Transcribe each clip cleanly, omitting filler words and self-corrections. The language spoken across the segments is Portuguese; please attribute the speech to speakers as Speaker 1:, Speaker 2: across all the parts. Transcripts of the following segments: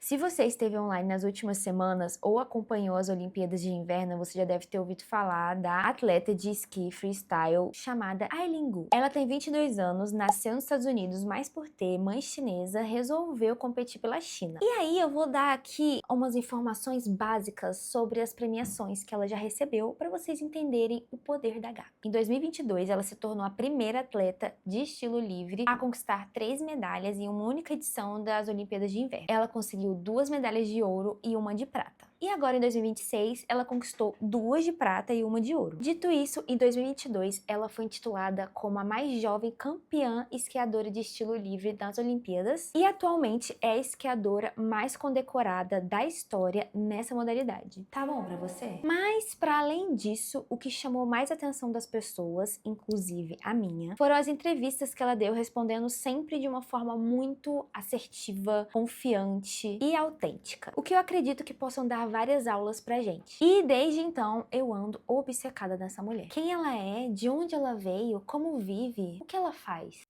Speaker 1: Se você esteve online nas últimas semanas ou acompanhou as Olimpíadas de Inverno, você já deve ter ouvido falar da atleta de esqui freestyle chamada Aileen Gu. Ela tem 22 anos, nasceu nos Estados Unidos, mas por ter mãe chinesa, resolveu competir pela China. E aí eu vou dar aqui umas informações básicas sobre as premiações que ela já recebeu para vocês entenderem o poder da gata. Em 2022, ela se tornou a primeira atleta de estilo livre a conquistar 3 medalhas em uma única edição das Olimpíadas de Inverno. Ela conseguiu 2 medalhas de ouro e uma de prata. E agora, em 2026, ela conquistou 2 de prata e uma de ouro. Dito isso, em 2022, ela foi intitulada como a mais jovem campeã esquiadora de estilo livre das Olimpíadas e atualmente é a esquiadora mais condecorada da história nessa modalidade. Tá bom pra você? Mas, para além disso, o que chamou mais a atenção das pessoas, inclusive a minha, foram as entrevistas que ela deu respondendo sempre de uma forma muito assertiva, confiante e autêntica. O que eu acredito que possam dar várias aulas pra gente. E desde então eu ando obcecada nessa mulher. Quem ela é, de onde ela veio, como vive, o que ela faz.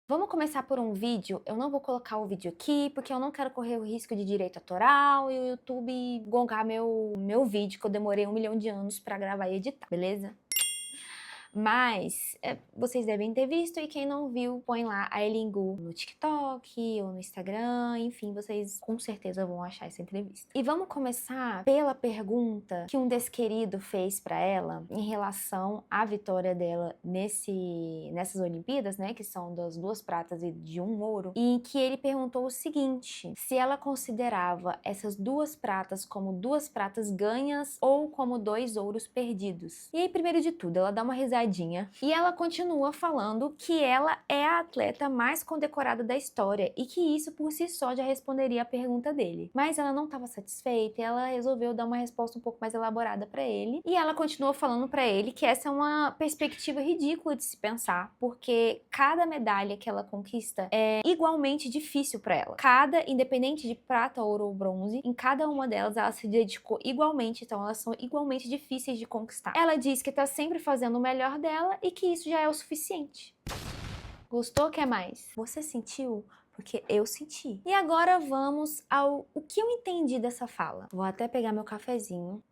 Speaker 1: Vamos começar por um vídeo. Eu não vou colocar o vídeo aqui porque eu não quero correr o risco de direito autoral e o YouTube gongar meu vídeo que eu demorei 1 milhão de anos pra gravar e editar, beleza? Mas vocês devem ter visto, e quem não viu, põe lá a Aileen Gu no TikTok ou no Instagram, enfim, vocês com certeza vão achar essa entrevista. E vamos começar pela pergunta que um desquerido fez pra ela em relação à vitória dela nessas Olimpíadas, né, que são das 2 pratas e de 1 ouro, e em que ele perguntou o seguinte: se ela considerava essas 2 pratas como 2 pratas ganhas ou como 2 ouros perdidos. E aí, primeiro de tudo, ela dá uma risadinha e ela continua falando que ela é a atleta mais condecorada da história e que isso por si só já responderia a pergunta dele. Mas ela não estava satisfeita e ela resolveu dar uma resposta um pouco mais elaborada para ele. E ela continua falando para ele que essa é uma perspectiva ridícula de se pensar, porque cada medalha que ela conquista é igualmente difícil para ela. Independente de prata, ouro ou bronze, em cada uma delas ela se dedicou igualmente, então elas são igualmente difíceis de conquistar. Ela diz que tá sempre fazendo o melhor dela e que isso já é o suficiente. Gostou? Quer mais? Você sentiu? Porque eu senti. E agora vamos ao que eu entendi dessa fala. Vou até pegar meu cafezinho.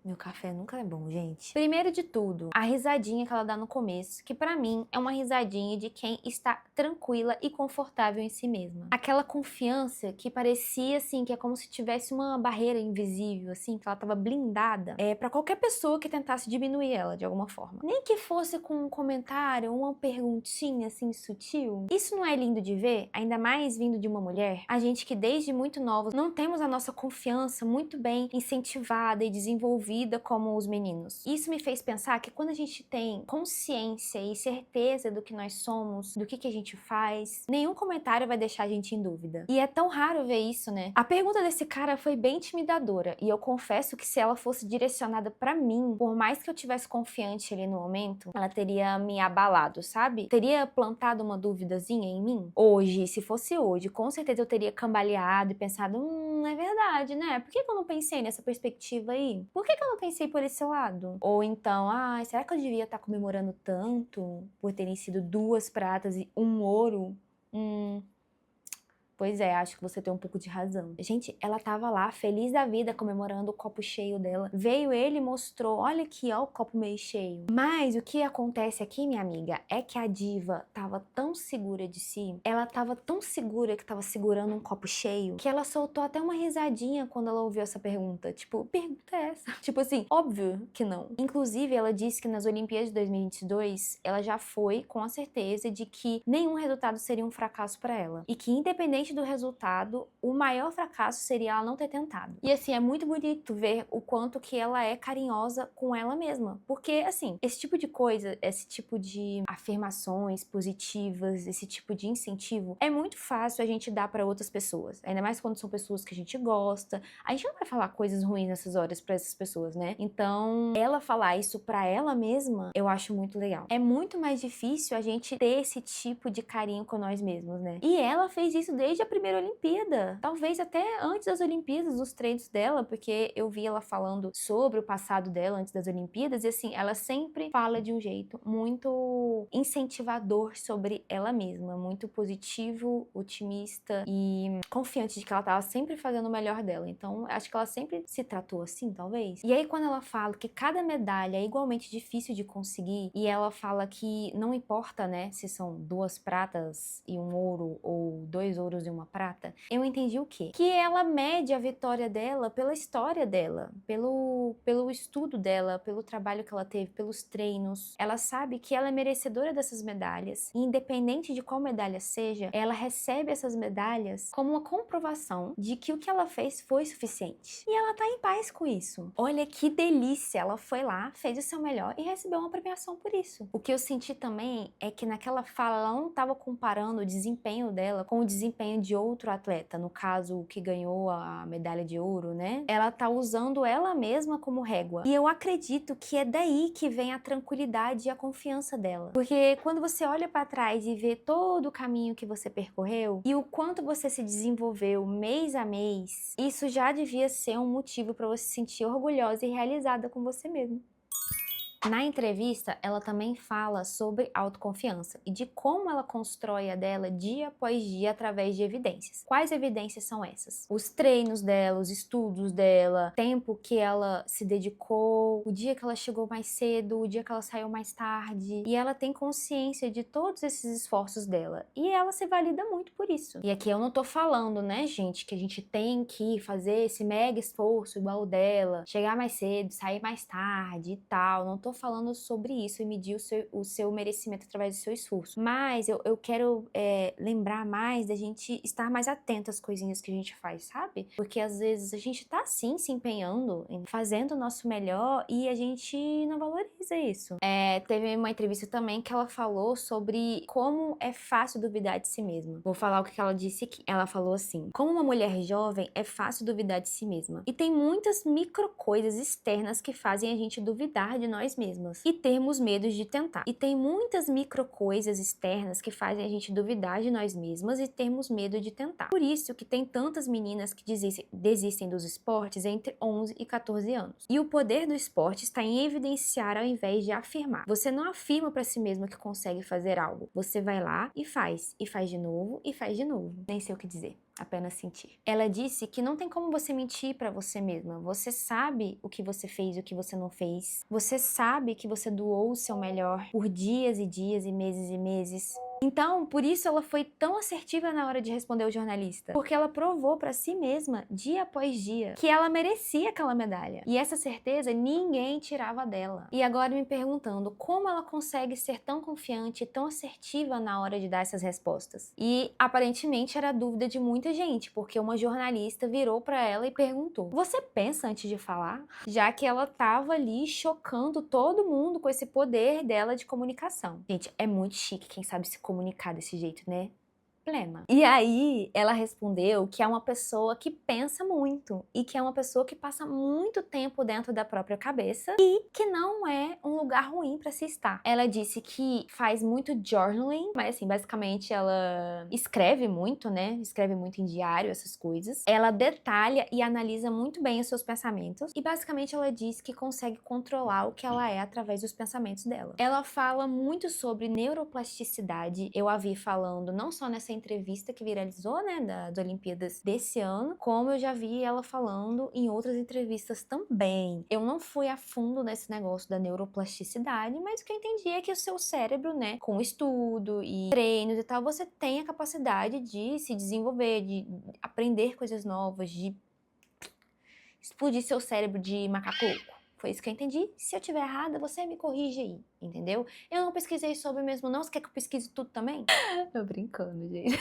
Speaker 1: Meu café nunca é bom, gente. Primeiro de tudo, a risadinha que ela dá no começo, que pra mim é uma risadinha de quem está tranquila e confortável em si mesma. Aquela confiança que parecia, assim, que é como se tivesse uma barreira invisível, assim, que ela tava blindada, pra qualquer pessoa que tentasse diminuir ela de alguma forma. Nem que fosse com um comentário, uma perguntinha, assim, sutil. Isso não é lindo de ver? Ainda mais vindo de uma mulher? A gente que desde muito novos não temos a nossa confiança muito bem incentivada e desenvolvida como os meninos. Isso me fez pensar que quando a gente tem consciência e certeza do que nós somos, do que a gente faz, nenhum comentário vai deixar a gente em dúvida. E é tão raro ver isso, né? A pergunta desse cara foi bem intimidadora, e eu confesso que se ela fosse direcionada pra mim, por mais que eu tivesse confiante ali no momento, ela teria me abalado, sabe? Teria plantado uma duvidazinha em mim. Hoje, se fosse hoje, com certeza eu teria cambaleado e pensado, é verdade, né? Por que eu não pensei nessa perspectiva aí? Por que eu não pensei por esse lado? Ou então, será que eu devia estar comemorando tanto por terem sido 2 pratas e 1 ouro? Pois é, acho que você tem um pouco de razão. Gente, ela tava lá, feliz da vida, comemorando o copo cheio dela. Veio ele e mostrou, olha aqui, ó, o copo meio cheio. Mas o que acontece aqui, minha amiga, é que a diva tava tão segura de si, ela tava tão segura que tava segurando um copo cheio, que ela soltou até uma risadinha quando ela ouviu essa pergunta. Tipo, pergunta é essa? Tipo assim, óbvio que não. Inclusive, ela disse que nas Olimpíadas de 2022, ela já foi com a certeza de que nenhum resultado seria um fracasso pra ela. E que independente do resultado, o maior fracasso seria ela não ter tentado. E assim, é muito bonito ver o quanto que ela é carinhosa com ela mesma. Porque, assim, esse tipo de coisa, esse tipo de afirmações positivas, esse tipo de incentivo, é muito fácil a gente dar pra outras pessoas. Ainda mais quando são pessoas que a gente gosta. A gente não vai falar coisas ruins nessas horas pra essas pessoas, né? Então, ela falar isso pra ela mesma, eu acho muito legal. É muito mais difícil a gente ter esse tipo de carinho com nós mesmos, né? E ela fez isso desde a primeira Olimpíada. Talvez até antes das Olimpíadas, os treinos dela, porque eu vi ela falando sobre o passado dela antes das Olimpíadas, e assim, ela sempre fala de um jeito muito incentivador sobre ela mesma, muito positivo, otimista e confiante de que ela estava sempre fazendo o melhor dela. Então, acho que ela sempre se tratou assim, talvez. E aí, quando ela fala que cada medalha é igualmente difícil de conseguir, e ela fala que não importa, né, se são 2 pratas e um ouro ou 2 ouros e uma prata, eu entendi o quê? Que ela mede a vitória dela pela história dela, pelo estudo dela, pelo trabalho que ela teve, pelos treinos. Ela sabe que ela é merecedora dessas medalhas, e independente de qual medalha seja, ela recebe essas medalhas como uma comprovação de que o que ela fez foi suficiente. E ela tá em paz com isso. Olha que delícia, ela foi lá, fez o seu melhor e recebeu uma premiação por isso. O que eu senti também é que naquela fala ela não estava comparando o desempenho dela com o desempenho de outro atleta, no caso o que ganhou a medalha de ouro, né? Ela tá usando ela mesma como régua. E eu acredito que é daí que vem a tranquilidade e a confiança dela. Porque quando você olha para trás e vê todo o caminho que você percorreu e o quanto você se desenvolveu mês a mês, isso já devia ser um motivo para você se sentir orgulhosa e realizada com você mesma. Na entrevista, ela também fala sobre autoconfiança e de como ela constrói a dela dia após dia através de evidências. Quais evidências são essas? Os treinos dela, os estudos dela, o tempo que ela se dedicou, o dia que ela chegou mais cedo, o dia que ela saiu mais tarde. E ela tem consciência de todos esses esforços dela. E ela se valida muito por isso. E aqui eu não tô falando, né, gente, que a gente tem que fazer esse mega esforço igual o dela, chegar mais cedo, sair mais tarde e tal. Não tô falando sobre isso e medir o seu merecimento através do seu esforço. Mas eu quero lembrar mais da gente estar mais atento às coisinhas que a gente faz, sabe? Porque às vezes a gente tá sim se empenhando, fazendo o nosso melhor e a gente não valoriza isso. Teve uma entrevista também que ela falou sobre como é fácil duvidar de si mesma. Vou falar o que ela disse aqui. Ela falou assim: como uma mulher jovem, é fácil duvidar de si mesma. E tem muitas micro coisas externas que fazem a gente duvidar de nós mesmos e termos medo de tentar. E tem muitas micro coisas externas que fazem a gente duvidar de nós mesmas e termos medo de tentar. Por isso que tem tantas meninas que desistem dos esportes entre 11 e 14 anos. E o poder do esporte está em evidenciar ao invés de afirmar. Você não afirma para si mesma que consegue fazer algo. Você vai lá e faz de novo e faz de novo. Nem sei o que dizer. Apenas sentir. Ela disse que não tem como você mentir pra você mesma. Você sabe o que você fez e o que você não fez. Você sabe que você doou o seu melhor por dias e dias e meses e meses. Então, por isso ela foi tão assertiva na hora de responder o jornalista. Porque ela provou pra si mesma, dia após dia, que ela merecia aquela medalha. E essa certeza ninguém tirava dela. E agora me perguntando como ela consegue ser tão confiante e tão assertiva na hora de dar essas respostas. E aparentemente era dúvida de muita gente, porque uma jornalista virou pra ela e perguntou: você pensa antes de falar? Já que ela tava ali chocando todo mundo com esse poder dela de comunicação. Gente, é muito chique quem sabe se comunicar desse jeito, né? Plena. E aí, ela respondeu que é uma pessoa que pensa muito e que é uma pessoa que passa muito tempo dentro da própria cabeça e que não é um lugar ruim pra se estar. Ela disse que faz muito journaling, mas assim, basicamente ela escreve muito, né? Escreve muito em diário, essas coisas. Ela detalha e analisa muito bem os seus pensamentos e basicamente ela diz que consegue controlar o que ela é através dos pensamentos dela. Ela fala muito sobre neuroplasticidade. Eu a vi falando não só nessa entrevista que viralizou, né, das Olimpíadas desse ano, como eu já vi ela falando em outras entrevistas também. Eu não fui a fundo nesse negócio da neuroplasticidade, mas o que eu entendi é que o seu cérebro, né, com estudo e treinos e tal, você tem a capacidade de se desenvolver, de aprender coisas novas, de explodir seu cérebro de macaco louco. Foi isso que eu entendi. Se eu tiver errada, você me corrige aí, entendeu? Eu não pesquisei sobre mesmo não. Você quer que eu pesquise tudo também? Tô brincando, gente.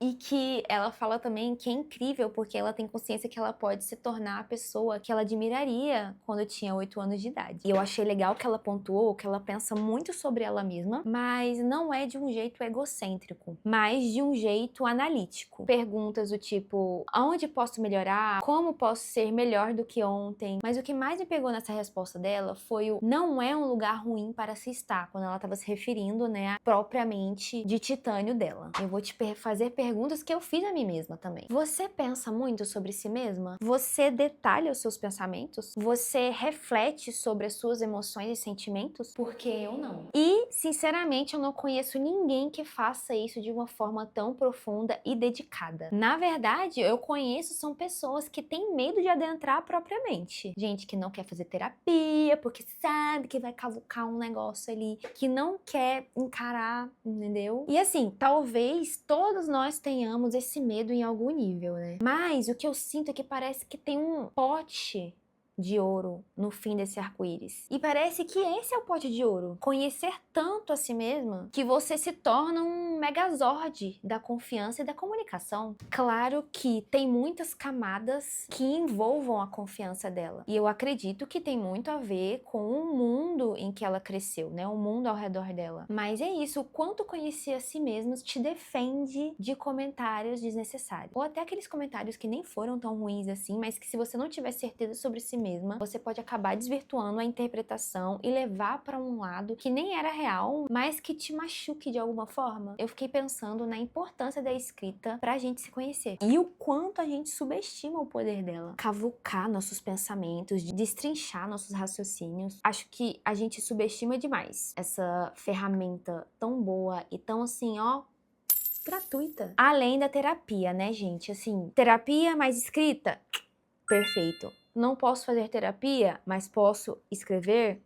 Speaker 1: E que ela fala também que é incrível porque ela tem consciência que ela pode se tornar a pessoa que ela admiraria quando tinha 8 anos de idade. E eu achei legal que ela pontuou que ela pensa muito sobre ela mesma, mas não é de um jeito egocêntrico, mas de um jeito analítico. Perguntas do tipo: aonde posso melhorar? Como posso ser melhor do que ontem? Mas o que mais me pegou nessa resposta dela foi o não é um lugar ruim para se estar, quando ela estava se referindo, né, propriamente de titânio dela. Eu vou te fazer perguntas perguntas que eu fiz a mim mesma também. Você pensa muito sobre si mesma? Você detalha os seus pensamentos? Você reflete sobre as suas emoções e sentimentos? Porque eu não. E, sinceramente, eu não conheço ninguém que faça isso de uma forma tão profunda e dedicada. Na verdade, eu conheço são pessoas que têm medo de adentrar propriamente. Gente que não quer fazer terapia, porque sabe que vai cavucar um negócio ali, que não quer encarar, entendeu? E assim, talvez todos nós tenhamos esse medo em algum nível, né? Mas o que eu sinto é que parece que tem um pote de ouro no fim desse arco-íris. E parece que esse é o pote de ouro. Conhecer tanto a si mesma que você se torna um megazord da confiança e da comunicação. Claro que tem muitas camadas que envolvam a confiança dela. E eu acredito que tem muito a ver com o mundo em que ela cresceu, né? O mundo ao redor dela. Mas é isso, o quanto conhecer a si mesmo te defende de comentários desnecessários. Ou até aqueles comentários que nem foram tão ruins assim, mas que se você não tiver certeza sobre si mesma, você pode acabar desvirtuando a interpretação e levar para um lado que nem era real, mas que te machuque de alguma forma. Eu fiquei pensando na importância da escrita pra gente se conhecer e o quanto a gente subestima o poder dela. Cavucar nossos pensamentos, destrinchar nossos raciocínios. Acho que a gente subestima demais essa ferramenta tão boa e tão assim, ó, gratuita. Além da terapia, né, gente? Assim, terapia mais escrita, perfeito. Não posso fazer terapia, mas posso escrever?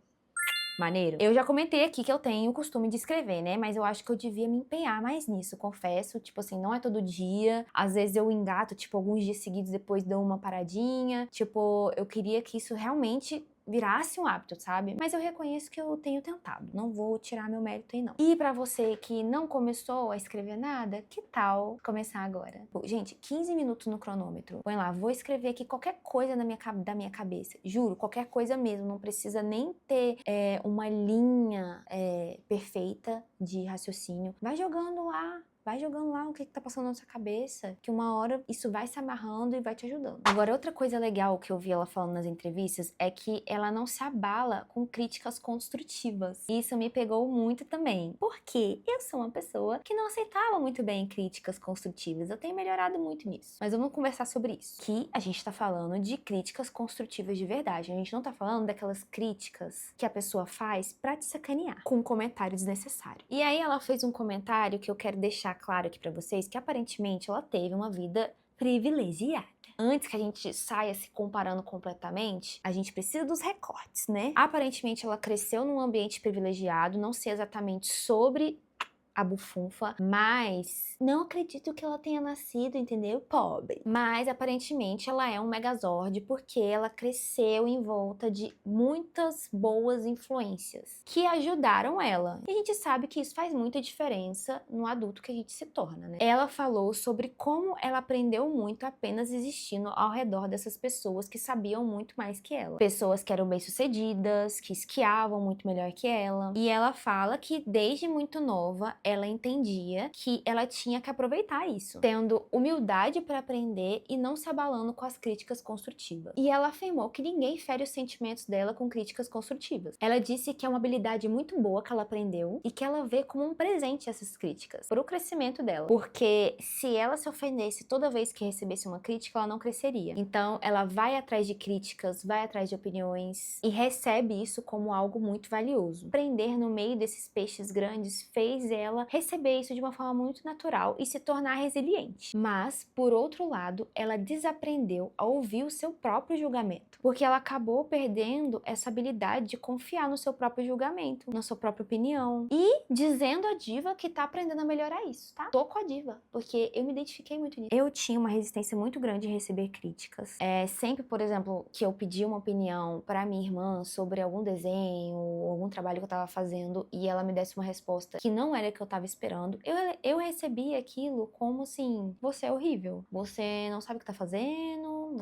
Speaker 1: Maneiro. Eu já comentei aqui que eu tenho o costume de escrever, né? Mas eu acho que eu devia me empenhar mais nisso, confesso. Tipo assim, não é todo dia. Às vezes eu engato, tipo, alguns dias seguidos, depois dou uma paradinha. Tipo, eu queria que isso realmente virasse um hábito, sabe? Mas eu reconheço que eu tenho tentado. Não vou tirar meu mérito aí, não. E pra você que não começou a escrever nada, que tal começar agora? Bom, gente, 15 minutos no cronômetro. Põe lá, vou escrever aqui qualquer coisa da minha cabeça. Juro, qualquer coisa mesmo. Não precisa nem ter uma linha perfeita de raciocínio. Vai jogando lá. Vai jogando lá o que tá passando na sua cabeça, que uma hora isso vai se amarrando e vai te ajudando. Agora, outra coisa legal que eu vi ela falando nas entrevistas é que ela não se abala com críticas construtivas. E isso me pegou muito também. Porque eu sou uma pessoa que não aceitava muito bem críticas construtivas. Eu tenho melhorado muito nisso. Mas vamos conversar sobre isso. Que a gente tá falando de críticas construtivas de verdade. A gente não tá falando daquelas críticas que a pessoa faz pra te sacanear, com um comentário desnecessário. E aí ela fez um comentário que eu quero deixar claro aqui pra vocês, que aparentemente ela teve uma vida privilegiada. Antes que a gente saia se comparando completamente, a gente precisa dos recortes, né? Aparentemente ela cresceu num ambiente privilegiado, não sei exatamente sobre a bufunfa, mas não acredito que ela tenha nascido, entendeu? Pobre. Mas aparentemente ela é um megazord porque ela cresceu em volta de muitas boas influências que ajudaram ela. E a gente sabe que isso faz muita diferença no adulto que a gente se torna, né? Ela falou sobre como ela aprendeu muito apenas existindo ao redor dessas pessoas que sabiam muito mais que ela. Pessoas que eram bem-sucedidas, que esquiavam muito melhor que ela. E ela fala que desde muito nova ela entendia que ela tinha que aproveitar isso, tendo humildade para aprender e não se abalando com as críticas construtivas. E ela afirmou que ninguém fere os sentimentos dela com críticas construtivas. Ela disse que é uma habilidade muito boa que ela aprendeu e que ela vê como um presente essas críticas para o crescimento dela, porque se ela se ofendesse toda vez que recebesse uma crítica, ela não cresceria. Então ela vai atrás de críticas, vai atrás de opiniões e recebe isso como algo muito valioso. Aprender no meio desses peixes grandes fez ela receber isso de uma forma muito natural e se tornar resiliente. Mas, por outro lado, ela desaprendeu a ouvir o seu próprio julgamento, porque ela acabou perdendo essa habilidade de confiar no seu próprio julgamento, na sua própria opinião. E dizendo a diva que tá aprendendo a melhorar isso, tá? Tô com a diva, porque eu me identifiquei muito nisso. Eu tinha uma resistência muito grande em receber críticas. Sempre, por exemplo, que eu pedi uma opinião pra minha irmã sobre algum desenho ou algum trabalho que eu tava fazendo e ela me desse uma resposta que não era que eu tava esperando, eu recebi aquilo como assim, você é horrível, você não sabe o que tá fazendo,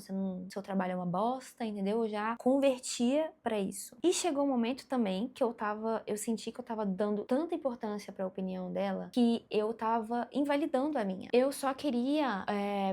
Speaker 1: seu trabalho é uma bosta, entendeu? Eu já convertia pra isso. E chegou um momento também que eu senti que eu tava dando tanta importância pra opinião dela que eu tava invalidando a minha. Eu só queria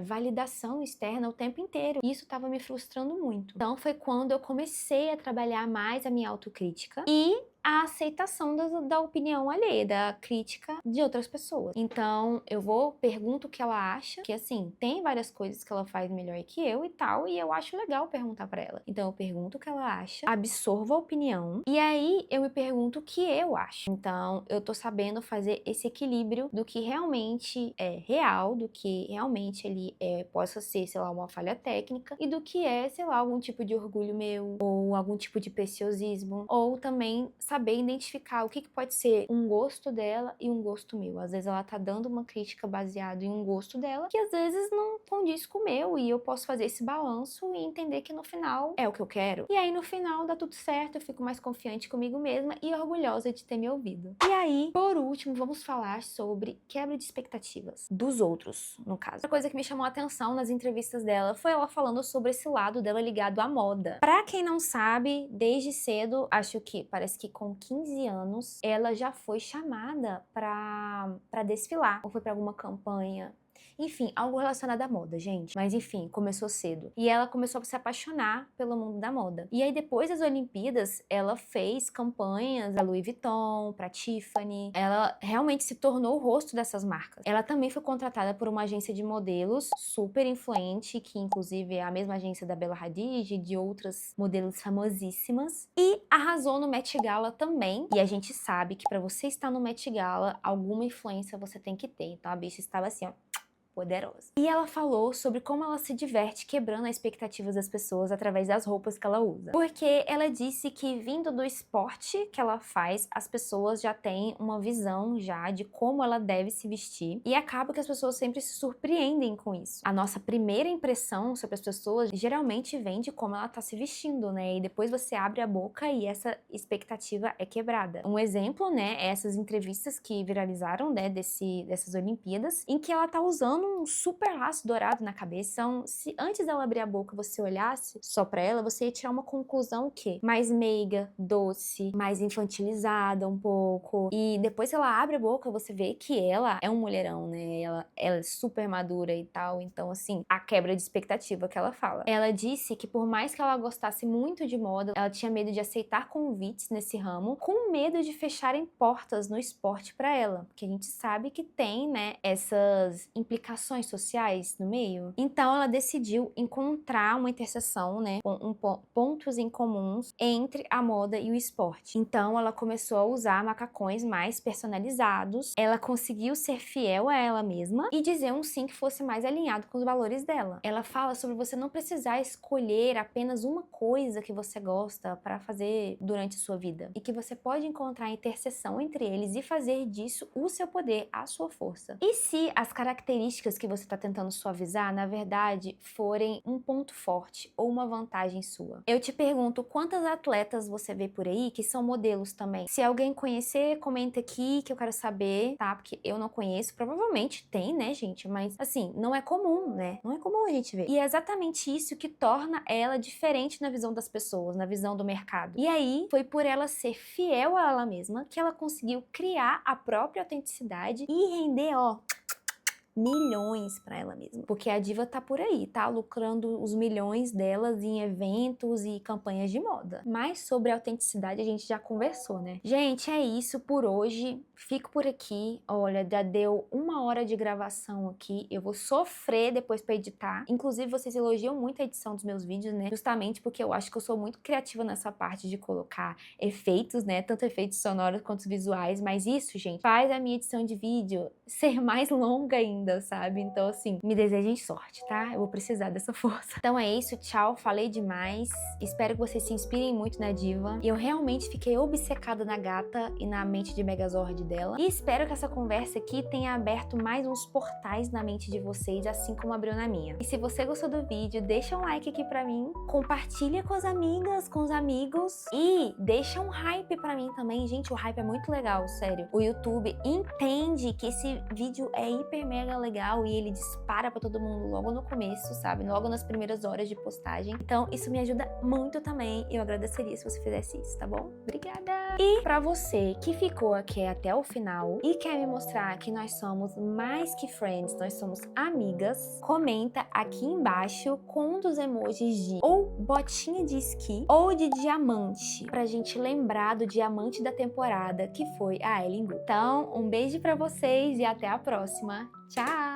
Speaker 1: validação externa o tempo inteiro e isso tava me frustrando muito. Então foi quando eu comecei a trabalhar mais a minha autocrítica e a aceitação da opinião alheia, da crítica de outras pessoas. Então, eu pergunto o que ela acha, que assim, tem várias coisas que ela faz melhor que eu e tal, e eu acho legal perguntar pra ela. Então, eu pergunto o que ela acha, absorvo a opinião, e aí eu me pergunto o que eu acho. Então, eu tô sabendo fazer esse equilíbrio do que realmente é real, do que realmente ele possa ser, sei lá, uma falha técnica, e do que é, sei lá, algum tipo de orgulho meu, ou algum tipo de preciosismo, ou também saber identificar o que pode ser um gosto dela e um gosto meu. Às vezes ela tá dando uma crítica baseada em um gosto dela, que às vezes não condiz com o meu, e eu posso fazer esse balanço e entender que no final é o que eu quero. E aí no final dá tudo certo, eu fico mais confiante comigo mesma e orgulhosa de ter me ouvido. E aí, por último, vamos falar sobre quebra de expectativas dos outros, no caso. Outra coisa que me chamou a atenção nas entrevistas dela foi ela falando sobre esse lado dela ligado à moda. Pra quem não sabe, desde cedo, acho que parece que com 15 anos, ela já foi chamada pra desfilar, ou foi pra alguma campanha. Enfim, algo relacionado à moda, gente. Mas enfim, começou cedo. E ela começou a se apaixonar pelo mundo da moda. E aí depois das Olimpíadas, ela fez campanhas pra Louis Vuitton, pra Tiffany. Ela realmente se tornou o rosto dessas marcas. Ela também foi contratada por uma agência de modelos super influente, que inclusive é a mesma agência da Bella Hadid e de outras modelos famosíssimas. E arrasou no Met Gala também. E a gente sabe que pra você estar no Met Gala, alguma influência você tem que ter. Então a bicha estava assim, ó, poderosa. E ela falou sobre como ela se diverte quebrando as expectativas das pessoas através das roupas que ela usa. Porque ela disse que vindo do esporte que ela faz, as pessoas já têm uma visão já de como ela deve se vestir, e acaba que as pessoas sempre se surpreendem com isso. A nossa primeira impressão sobre as pessoas geralmente vem de como ela tá se vestindo, né? E depois você abre a boca e essa expectativa é quebrada. Um exemplo, né, é essas entrevistas que viralizaram, né, dessas Olimpíadas, em que ela tá usando um super laço dourado na cabeça. Então, se antes dela abrir a boca você olhasse só pra ela, você ia tirar uma conclusão o quê? Mais meiga, doce, mais infantilizada um pouco. E depois que ela abre a boca, você vê que ela é um mulherão, né? Ela é super madura e tal. Então, assim, a quebra de expectativa que ela fala. Ela disse que por mais que ela gostasse muito de moda, ela tinha medo de aceitar convites nesse ramo, com medo de fecharem portas no esporte pra ela. Porque a gente sabe que tem, né, essas implicações sociais no meio. Então ela decidiu encontrar uma interseção, né, com pontos em comuns entre a moda e o esporte. Então ela começou a usar macacões mais personalizados, ela conseguiu ser fiel a ela mesma e dizer um sim que fosse mais alinhado com os valores dela. Ela fala sobre você não precisar escolher apenas uma coisa que você gosta para fazer durante a sua vida, e que você pode encontrar a interseção entre eles e fazer disso o seu poder, a sua força. E se as características que você está tentando suavizar, na verdade, forem um ponto forte ou uma vantagem sua? Eu te pergunto, quantas atletas você vê por aí que são modelos também? Se alguém conhecer, comenta aqui que eu quero saber, tá? Porque eu não conheço, provavelmente tem, né, gente? Mas, assim, não é comum, né? Não é comum a gente ver. E é exatamente isso que torna ela diferente na visão das pessoas, na visão do mercado. E aí, foi por ela ser fiel a ela mesma que ela conseguiu criar a própria autenticidade e render, ó, milhões pra ela mesma. Porque a diva tá por aí, tá lucrando os milhões delas em eventos e campanhas de moda. Mas sobre a autenticidade a gente já conversou, né? Gente, é isso por hoje. Fico por aqui. Olha, já deu 1 hora de gravação aqui. Eu vou sofrer depois pra editar. Inclusive, vocês elogiam muito a edição dos meus vídeos, né? Justamente porque eu acho que eu sou muito criativa nessa parte de colocar efeitos, né? Tanto efeitos sonoros quanto visuais. Mas isso, gente, faz a minha edição de vídeo ser mais longa ainda, sabe? Então, assim, me desejem sorte, tá? Eu vou precisar dessa força. Então é isso, tchau, falei demais. Espero que vocês se inspirem muito na diva. Eu realmente fiquei obcecada na gata e na mente de Megazord dela. E espero que essa conversa aqui tenha aberto mais uns portais na mente de vocês, assim como abriu na minha. E se você gostou do vídeo, deixa um like aqui pra mim, compartilha com as amigas, com os amigos e deixa um hype pra mim também. Gente, o hype é muito legal, sério. O YouTube entende que esse vídeo é hiper mega mega legal e ele dispara pra todo mundo logo no começo, sabe? Logo nas primeiras horas de postagem. Então, isso me ajuda muito também. Eu agradeceria se você fizesse isso, tá bom? Obrigada! E pra você que ficou aqui até o final e quer me mostrar que nós somos mais que friends, nós somos amigas, comenta aqui embaixo com um dos emojis de ou botinha de esqui ou de diamante, pra gente lembrar do diamante da temporada, que foi a Eileen Gu. Então, um beijo pra vocês e até a próxima. Tchau!